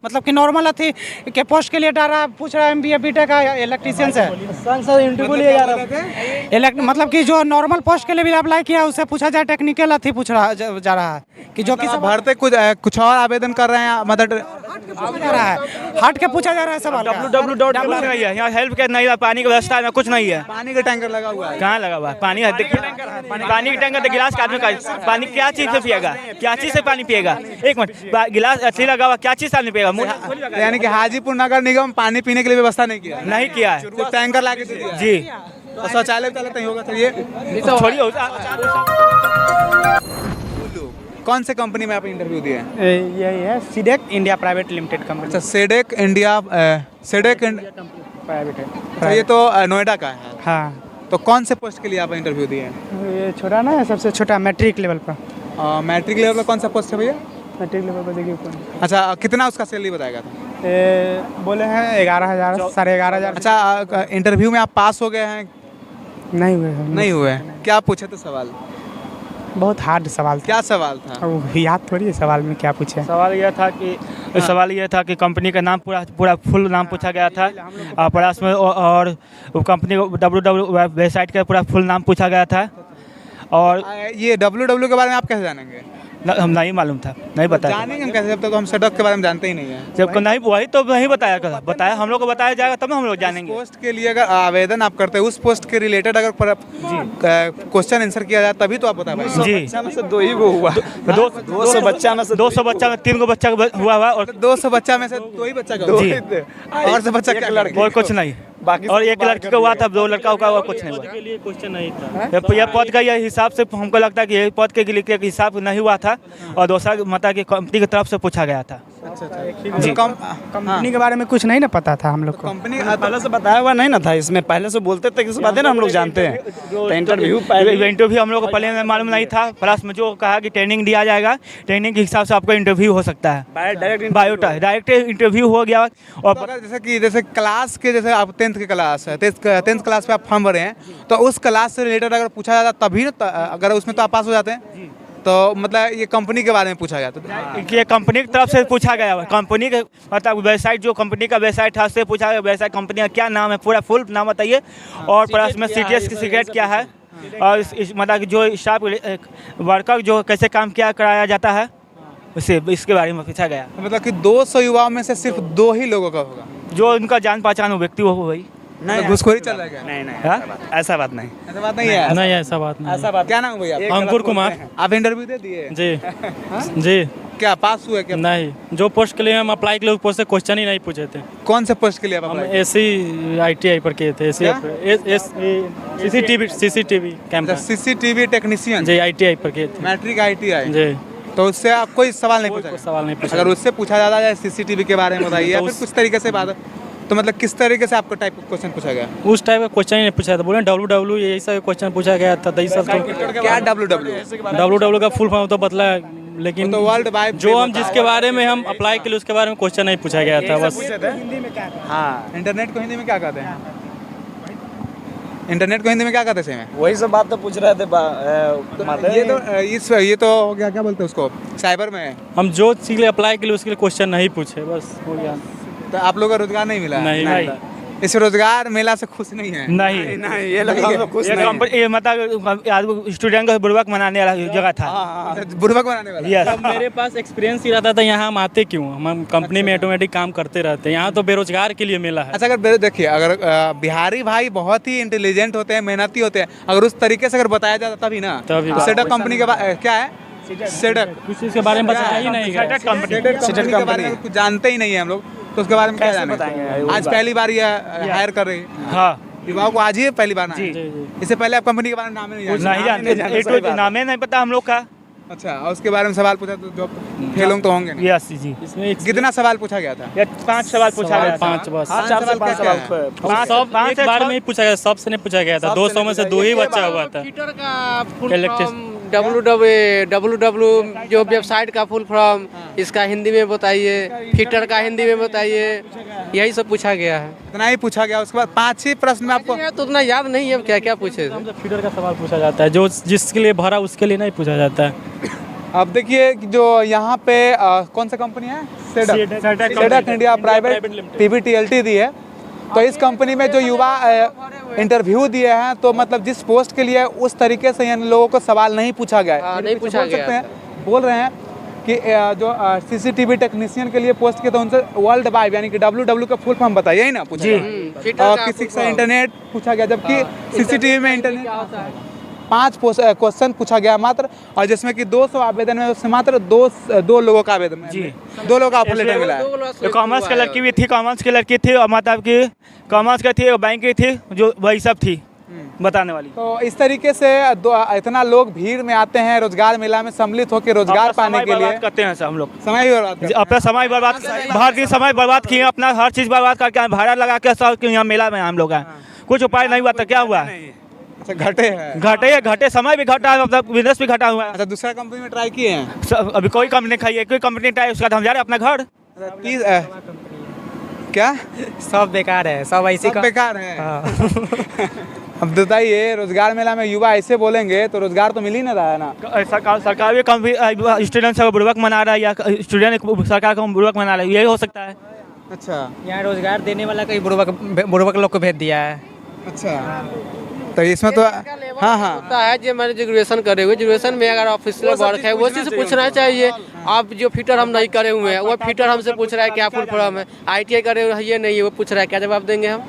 मतलब कि नॉर्मल थी के पोस्ट के लिए डाला, पूछ रहा है MBA BTech का इलेक्ट्रीशियन से मतलब कि जो नॉर्मल पोस्ट के लिए भी अप्लाई किया उसे पूछा जाए, टेक्निकल थी पूछ रहा जा रहा है कि जो किसी भरते कुछ और आवेदन कर रहे हैं, मतलब हट के पूछा जा रहा है सवाल। www नहीं है यहाँ, हेल्प के नहीं है, पानी की व्यवस्था है, कुछ नहीं है। पानी का टैंकर लगा हुआ है, कहाँ लगा हुआ है? पानी है, पानी की टैंकर गिलास का आदमी का पानी क्या चीज से पिएगा, क्या चीज से पानी पिएगा? एक मिनट, गिलास अच्छी लगा हुआ, क्या चीज से आदमी पिएगा? यानी कि हाजीपुर नगर निगम पानी पीने के लिए व्यवस्था नहीं किया नहीं किया है सिर्फ टैंकर ला के दिया है। जी। तो शौचालय नहीं होगा सर ये छोड़िए, कौन से कंपनी में आप इंटरव्यू दिए हैं? यही है CDAC India private limited company. अच्छा, सेडेक इंडिया प्राइवेट है। अच्छा, ये तो नोएडा का है। हाँ, तो कौन से पोस्ट के लिए आप इंटरव्यू दिए हैं? ये छोटा ना है, सबसे छोटा मैट्रिक लेवल पर। मैट्रिक लेवल पर कौन सा पोस्ट है भैया? मैट्रिक लेवल पर देखिए कौन। अच्छा, कितना उसका सैलरी बताएगा था? बोले हैं 11,000 11,500। अच्छा, इंटरव्यू में आप पास हो गए हैं? नहीं हुए नहीं हुए। क्या पूछे थे सवाल? बहुत हार्ड सवाल था। क्या सवाल था? अब याद थोड़ी है सवाल में क्या पूछे। सवाल यह था कि कंपनी का नाम पूरा फुल नाम पूछा गया था, प्लस में और कंपनी www वेबसाइट का पूरा फुल नाम पूछा गया था। और ये WW के बारे में आप कैसे जानेंगे? हम नहीं मालूम था, नहीं बताया। जानेंगे हम कैसे, जब तक हम सड़क के बारे में जानते ही नहीं है। जब नहीं वही तो नहीं बताया हम लोग को बताया जाएगा तब हम लोग जानेंगे। पोस्ट के लिए अगर आवेदन आप करते हैं, उस पोस्ट के रिलेटेड अगर क्वेश्चन आंसर किया जाए तभी तो आप बता पाएंगे। जी, बच्चा में से 2 ही वो हुआ। 200 बच्चा में 3 गो बच्चा हुआ और 200 बच्चा में से 2 ही बच्चा का हुआ। और से बच्चा क्या लड़के? और कुछ नहीं, बाकी और एक लड़की का हुआ था, 2 लड़का हुआ, कुछ नहीं हुआ। के लिए क्वेश्चन नहीं था। यह पद का यह हिसाब से हमको लगता है कि यही पद के लिए हिसाब नहीं हुआ था और दूसरा मतलब कि कंपनी की तरफ से पूछा गया था। जी, कंपनी के बारे में कुछ नहीं ना पता था हम लोग को। कंपनी पहले से बताया हुआ नहीं ना था, इसमें पहले से बोलते थे किस बात है ना, हम लोग जानते हैं। तो इंटरव्यू हम लोग को पहले मालूम नहीं था, प्लस में जो कहा कि ट्रेनिंग दिया जाएगा, ट्रेनिंग के हिसाब से आपका इंटरव्यू हो सकता है। डायरेक्ट इंटरव्यू हो गया। और जैसे क्लास के, जैसे आप 10th की क्लास है, 10th क्लास पे आप फॉर्म भरे हैं, तो उस क्लास से रिलेटेड अगर पूछा जाता तभी ना, अगर उसमें तो आप पास हो जाते हैं, तो मतलब ये कंपनी के बारे में पूछा गया था। ये कंपनी की तरफ से पूछा गया, कंपनी के मतलब वेबसाइट, जो कंपनी का वेबसाइट था उससे पूछा गया, वेबसाइट कंपनी का क्या नाम है, पूरा फुल नाम बताइए, और प्लस में CTS की सिगरेट क्या है, और मतलब जो स्टाफ वर्कर जो कैसे काम किया कराया जाता है उसे, इसके बारे में पूछा गया। मतलब कि 200 युवाओं में से सिर्फ 2 ही लोगों का होगा जो उनका जान पहचान व्यक्ति हो वही। नहीं, घुसखोरी चल रहा है क्या? नहीं, ऐसा बात नहीं। ऐसा बात नहीं है। नहीं, ऐसा बात नहीं। ऐसा बात क्या नाम है भैया? अंकुर कुमार। आप इंटरव्यू दे दिए? जी। क्या पास हुए क्या? नहीं, जो पोस्ट के लिए हम अप्लाई किए उस पोस्ट से क्वेश्चन ही नहीं पूछे थे। कौन से पोस्ट के लिए आप हम अप्लाई? SC ITI पर किए थे। CCTV camera. CCTV टेक्नीशियन जी, ITI पर किए थे। Matric ITI। जी। तो उससे आप कोई सवाल नहीं पूछा? कोई सवाल नहीं पूछा। अगर उससे पूछा जाता है CCTV के बारे में बताइए, या फिर कुछ तरीके से बात, तो मतलब किस तरीके से आपको टाइप क्वेश्चन पूछा गया? उस टाइप का क्वेश्चन ही नहीं पूछा था, बोले WW यही सब क्वेश्चन पूछा गया था। तो सब तो क्या WW का फुल फॉर्म तो बतला, लेकिन तो वर्ल्ड वाइड जो हम जिसके बारे में हम अप्लाई किए उसके बारे में क्वेश्चन नहीं पूछा गया था बस। हाँ, इंटरनेट को हिंदी में क्या कहते हैं? इंटरनेट को हिंदी में क्या कहते हैं? वही सब बात तो पूछ रहे थे। ये तो हो गया, क्या बोलते हैं उसको, साइबर में। हम जो चीज़ के लिए अप्लाई किए उसके लिए क्वेश्चन नहीं पूछे, बस हो गया। तो आप लोग का रोजगार नहीं मिला? नहीं। इस रोजगार मेला से खुश नहीं है? नहीं, ये मतलब स्टूडेंट को बुड़बक मनाने वाला जगह था। बुड़बक बनाने वाला। यस। अब मेरे पास एक्सपीरियंस ही रहता था, यहाँ हम आते क्यों? हम कंपनी में ऑटोमेटिक काम करते रहते हैं, यहाँ तो बेरोजगार के लिए मेला है। अच्छा, अगर देखिए, अगर बिहारी भाई बहुत ही इंटेलिजेंट होते हैं, मेहनती होते हैं, अगर उस तरीके से अगर बताया जाता तभी ना। सेडक कंपनी के क्या है? सेडक, कुछ चीज़ के बारे में बताया ही नहीं। सेडक कंपनी के बारे में कुछ जानते ही नहीं है हम लोग, तो उसके बारे में क्या जानेंगे? आज पहली बार ये हायर कर रही है। हाँ, युवाओं को आज ही पहली बार ना है। इससे पहले आप कंपनी के बारे में नाम नहीं जानते? नामे नहीं पता हम लोग का। अच्छा, और उसके बारे में सवाल पूछा तो जो फेल होंगे तो होंगे नहीं? यस जी। इसमें कितना सवाल पूछा गया था? 5 सवाल पूछा गया था। 5 बस। सब 5 बार में ही पूछा गया, सबसे नहीं पूछा गया था। 200 में से 2 ही बच्चा हुआ था। WW जो वेबसाइट का फुल फॉर्म, इसका हिंदी में बताइए, फिटर का हिंदी में बताइए, यही सब पूछा गया है। इतना ही पूछा गया। उसके बाद 5 ही प्रश्न में आपको तो उतना याद नहीं है क्या क्या पूछे थे। फिटर का सवाल पूछा जाता है, जो जिसके लिए भरा उसके लिए नहीं पूछा जाता है। अब देखिए कि जो यहाँ पे कौन सा कंपनी है, सेडक इंडिया प्राइवेट PVTLT दी है। तो इस कंपनी में जो युवा इंटरव्यू दिए हैं, तो मतलब जिस पोस्ट के लिए उस तरीके से इन लोगों को सवाल नहीं पूछा गया है। नहीं पूछा गया। बोल रहे हैं कि जो CCTV टेक्नीशियन के लिए पोस्ट किया, तो उनसे वर्ल्ड वाइड यानी कि WW का फुल फॉर्म बताइए, यही ना पूछा गया। और किसी से इंटरनेट पूछा गया, जबकि CCTV में इंटरनेट 5 क्वेश्चन पूछा गया मात्र, और जिसमें कि 200 आवेदन में उससे मात्र दो लोगों का आवेदन है। 2 लोगों का ऑफर लेटर मिला है। कॉमर्स की लड़की भी थी, कॉमर्स की लड़की थी, और मतलब कि कॉमर्स की थी और बैंक की थी, जो वही सब थी बताने वाली। तो इस तरीके से इतना लोग भीड़ में आते हैं, रोजगार मेला में सम्मिलित होकर रोजगार पाने के लिए करते हैं सर हम लोग। समय ही बर्बाद करते हैं। अपना समय बर्बाद, बाहर की समय बर्बाद किए, अपना हर चीज़ बर्बाद करके भाड़ा लगा के सब यहाँ मेला में हम लोग हैं। कुछ उपाय नहीं हुआ तो क्या हुआ? अच्छा, घटे समय भी घटा, मतलब बिजनेस भी घटा हुआ है। अच्छा, दूसरा कंपनी में ट्राई किए हैं? अभी कोई कंपनी खाई है, कोई कंपनी ट्राई, उसका हम जा रहे हैं अपना घर। क्या सब बेकार है, सब ऐसी सब बेकार है? अब बताइए, रोजगार मेला में युवा ऐसे बोलेंगे तो रोजगार तो मिल ही नहीं रहा है ना। सरकार भी स्टूडेंट से बुर्बक मना रहा है, या स्टूडेंट सरकार को बुर्बक मना रहा है, यही हो सकता है। अच्छा, यहाँ रोजगार देने वाला कहीं बुर्बक लोग को भेज दिया है। अच्छा, तो इसमें तो हाँ होता है जो हमारे ग्रेजुएशन करे हुए, ग्रेजुएशन में अगर ऑफिशियल वर्क है वो चीज़ पूछना चाहिए। आप जो फिटर हम नहीं करे हुए हैं, वो फिटर हमसे पूछ रहा है क्या फुल फॉर्म है, ITI करे हुए ये नहीं है, वो पूछ रहा है, क्या जवाब देंगे हम?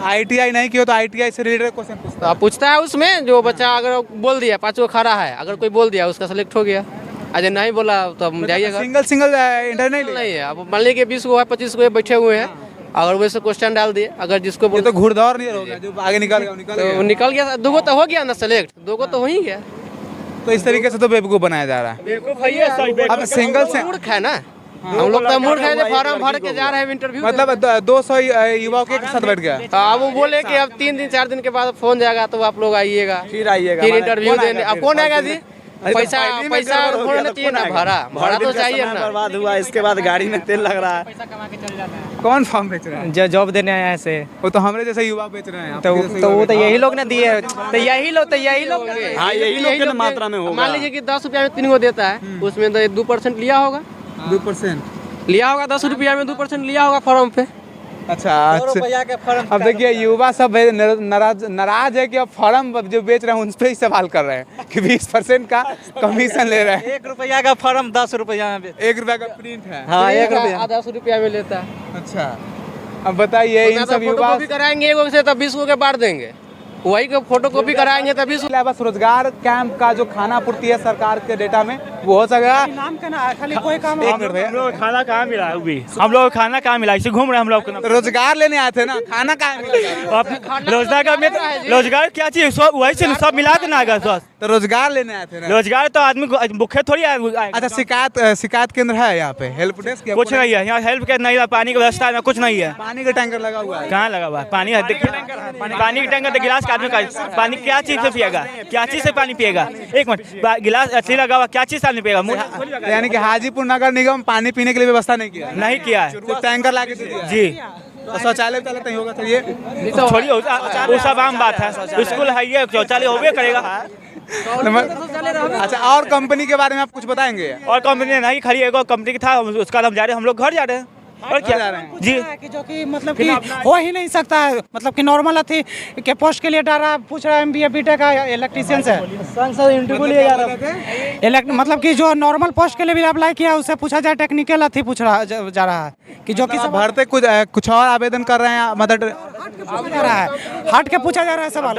ITI नहीं किया तो ITI से रिलेटेड क्वेश्चन पूछता है। पूछता है उसमें, जो बच्चा अगर बोल दिया 5 को खड़ा है, अगर कोई बोल दिया उसका सेलेक्ट हो गया, अगर नहीं बोला तो हम जाइएगा। सिंगल इंटरनेट नहीं है। अब मान लीजिए 20 को है, 25 को बैठे हुए हैं, अगर वैसे क्वेश्चन डाल दिए, अगर जिसको ये तो घुड़दौड़ नहीं हो गया, जो आगे निकल गया निकल गया, 2 को तो हो गया ना सेलेक्ट, 2 को तो हो ही गया। तो इस तरीके से तो बेवकूफ बनाया जा रहा है। अब सिंगल से मूर्ख है ना, हम लोग तो मूर्ख है जो फॉर्म भर के जा रहे हैं इंटरव्यू, मतलब 200 युवाओं के साथ बैठ गया। अब वो बोले कि अब 3 दिन 4 दिन के बाद फोन जाएगा तो आप लोग आइएगा, फिर इंटरव्यू देने। अब कौन आएगा जी? पैसा फोन चाहिए ना, भाड़ा तो चाहिए ना। बर्बाद हुआ, इसके बाद गाड़ी में तेल लग रहा है। कौन फॉर्म बेच रहे हैं? जो जॉब देने आया ऐसे, वो तो हमारे जैसे युवा बेच रहे हैं। तो वो तो यही लोग ने दिए, तो यही लोग हाँ, यही लोग की मात्रा में होगा। मान लीजिए कि 10 रुपया में 3 को देता है, उसमें तो 2% लिया होगा, 2% लिया होगा, 10 रुपया में 2% लिया होगा फॉर्म पे। अच्छा, अब देखिए युवा सब नाराज है कि अब फॉर्म जो बेच रहे हैं उन पर ही सवाल कर रहे हैं कि 20% का कमीशन ले रहे हैं। 1 रुपया का फॉर्म 10 रुपया में, 1 रुपया का प्रिंट है। हाँ, 1 रुपया 10 रुपया में लेता है। अच्छा, अब बताइए इन सब युवा भी कराएंगे 1 से, तब 20 को के बांट देंगे, वही को फोटो कॉपी कराएंगे तभी। बस रोजगार कैंप का जो खाना पूर्ति है सरकार के डेटा में वो हो सकेगा। नाम का ना खाली कोई काम हम लोग खाना कहाँ मिला है? अभी हम लोग खाना कहाँ मिला? इसे घूम रहे हम लोग। रोजगार लेने आए थे ना, खाना कहाँ मिलेगा? रोजगार का रोजगार क्या चीज, सब वही से सब मिला के ना आएगा सर। तो रोजगार लेने आए थे ना। रोजगार तो आदमी भूखे थोड़ी आएगा। अच्छा, शिकायत केंद्र है यहाँ पे, हेल्प डेस्क? कुछ नहीं है यहाँ, हेल्प के नहीं है, पानी की व्यवस्था है, कुछ नहीं है। पानी का टैंकर लगा हुआ है? कहाँ लगा हुआ है? पानी है, पानी का टैंकर, गिलास का आदमी का पानी क्या चीज से पिएगा? क्या चीज से पानी पिएगा? 1 मिनट, गिलास अच्छी लगा हुआ, क्या चीज से आदमी पिएगा? यानी कि हाजीपुर नगर निगम पानी पीने के लिए व्यवस्था नहीं किया? नहीं किया है, सिर्फ टैंकर ला के दे दिया। जी। तो शौचालय नहीं होगा तो ये छोड़िए, वो सब आम बात है। स्कूल है, ये शौचालय होबे करेगा। अच्छा, और कंपनी के बारे में आप कुछ बताएंगे? और कंपनी नहीं, खाली एगो कंपनी था, उसका हम जा रहे हैं, हम लोग घर जा रहे हैं। और क्या जा रहे हैं? जी, कि जो कि मतलब कि हो ही नहीं सकता है, मतलब कि नॉर्मल अथी के पोस्ट के लिए डाला, पूछ रहा है MBA BTech का इलेक्ट्रीशियन से मतलब कि जो नॉर्मल पोस्ट के लिए भी अप्लाई किया उससे पूछा जाए, टेक्निकल अथी पूछ रहा जा रहा है कि जो कि भरते कुछ और आवेदन कर रहे हैं, मतलब पूछा जा रहा है, हट के पूछा जा रहा है सवाल।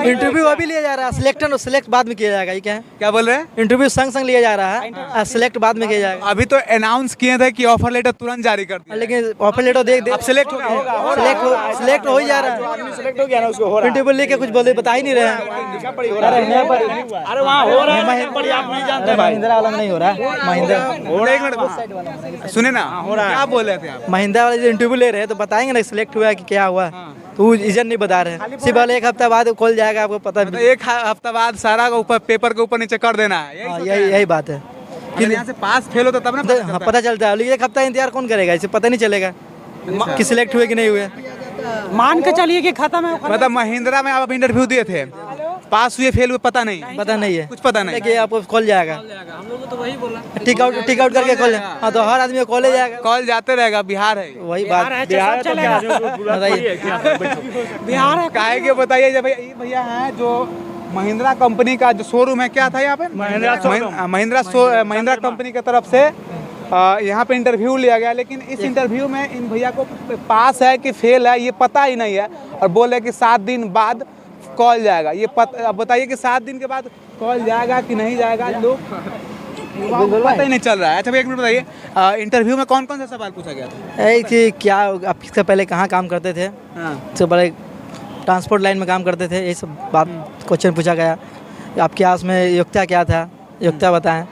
इंटरव्यू अभी लिया जा रहा है, सिलेक्ट बाद में किया जाएगा। ये क्या है? क्या बोल रहे हैं? इंटरव्यू संग लिया जा रहा है, सिलेक्ट बाद में किया जाएगा। अभी तो अनाउंस किए थे कि ऑफर लेटर तुरंत जारी कर दिया, लेकिन ऑफर लेटर देख अब सिलेक्ट हो गया, सिलेक्ट हो ही जा रहा है। सिलेक्ट हो गया ना, उसको हो रहा है। इंटरव्यू लेके कुछ बोले, बता ही नहीं रहे हैं। अरे वहाँ हो रहा है, आप नहीं जानते भाई। महिंद्रा वाला में नहीं हो रहा है, सुने ना, क्या बोल रहे थे आप? महिंद्रा वाले जो इंटरव्यू ले रहे हैं तो बताएंगे ना सिलेक्ट हुआ है कि क्या हुआ। तो इज्जत नहीं बता रहे, सिर्फ 1 हफ्ता बाद खोल जाएगा, आपको पता मतलब 1 हफ्ता बाद सारा का ऊपर पेपर के ऊपर नीचे कर देना है, यही बात है। कि यहाँ से पास फेल होता तब ना पता चलता है, लेकिन 1 हफ्ता इंतजार कौन करेगा? इसे पता नहीं चलेगा कि सिलेक्ट हुए कि नहीं हुए। मान के चलिए कि खत्म है। मतलब महिंद्रा में आप इंटरव्यू दिए थे, पास हुए फेल हुए पता नहीं, पता नहीं है, कुछ पता नहीं। लेकिन आपको कॉल जाएगा, हम लोग को तो वही बोला। टिक आउट करके कॉल। हाँ, तो हर आदमी को कॉल जाएगा, कॉल जाते रहेगा। बिहार है, वही बात। बिहार तो क्या बताइए। बिहार है। काहे के बताइए। जब भैया हैं जो महिंद्रा कंपनी का जो शोरूम है, क्या था यहाँ पे, महिंद्रा कंपनी की तरफ से यहाँ पे इंटरव्यू लिया गया, लेकिन इस इंटरव्यू में इन भैया को पास है कि फेल है ये पता ही नहीं है, और बोले कि 7 दिन बाद कॉल जाएगा। ये अब बताइए कि 7 दिन के बाद कॉल जाएगा कि नहीं जाएगा, लोग पता ही नहीं चल रहा है। अच्छा भैया एक मिनट बताइए, इंटरव्यू में कौन कौन सा सवाल पूछा गया था? यही कि क्या आप इससे पहले कहाँ काम करते थे, इससे पहले ट्रांसपोर्ट लाइन में काम करते थे, यही सब बात क्वेश्चन पूछा गया। आपके यहाँ उसमें योग्यता क्या था, योग्यता बताएं।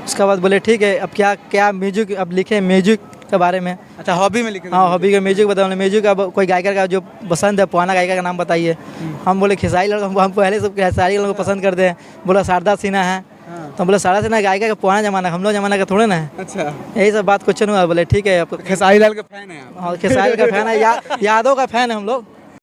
उसके बाद बोले ठीक है, अब क्या म्यूजिक अब लिखे, म्यूजिक के बारे में। अच्छा हॉबी में लिखे? हाँ, हॉबी का म्यूजिक बताओ। म्यूजिक का कोई गायकर का जो पसंद है, पुराना गायकर का नाम बताइए। हम बोले खेसारी लाल को, हम पहले सब खेसारी लाल को पसंद करते हैं। बोला शारदा सिन्हा है, तो बोले शारदा सिन्हा गायकर का पुराना जमाना, हम लोग जमाना का थोड़े ना है। अच्छा, यही सब बात क्वेश्चन हुआ। बोले ठीक है, आपको खेसारी लाल के फैन है आप? हाँ, खेसारी का फैन है, यादव का फैन है हम लोग।